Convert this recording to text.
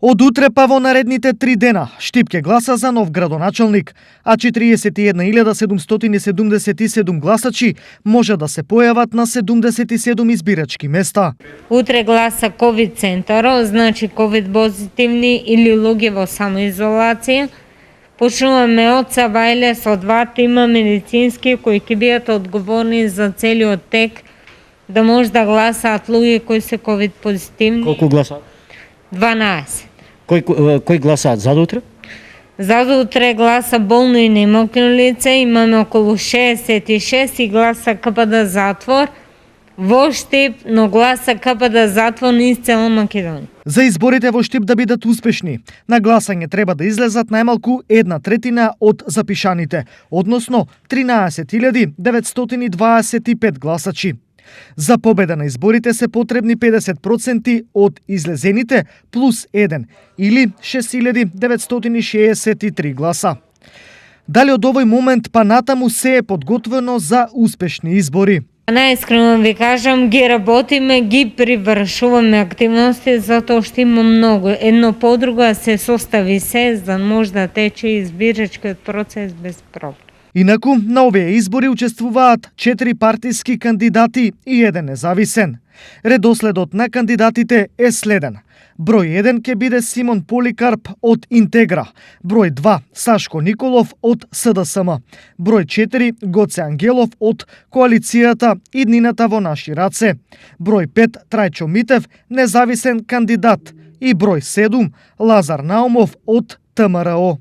Од утре па во наредните 3 дена Штип ќе гласа за нов градоначалник, а 41.777 гласачи може да се појават на 77 избирачки места. Утре гласа ковид центаро, значи ковид позитивни или луѓе во самоизолација. Почнуваме од Савајле со 2 тима медицински кои ќе бидат одговорни за целиот тек да може да гласаат луѓе кои се ковид позитивни. Колку гласаат? 12. Кои гласаат за утре? За утре гласа болно и немокно лице, имаме околу 66 и гласа КПД затвор во Штип, но гласа КПД затвор низ цела Македонија. За изборите во Штип да бидат успешни, на гласање треба да излезат најмалку 1/3 од запишаните, односно 13.925 гласачи. За победа на изборите се потребни 50% од излезените плюс 1 или 6.963 гласа. Дали од овој момент па натаму се е подготвено за успешни избори? Најискрено ви кажам, ги работиме, ги привршуваме активности затоа што има многу. Едно по друго се состави се за може да тече избирачкиот процес без проблем. Инаку, на овие избори учествуваат 4 партиски кандидати и 1 независен. Редоследот на кандидатите е следен. Број 1 ќе биде Симон Поликарп од Интегра, број 2 Сашко Николов од СДСМ, број 4 Гоце Ангелов од коалицијата Иднината во наши раце, број 5 Трајчо Митев, независен кандидат и број 7 Лазар Наумов од ТМРО.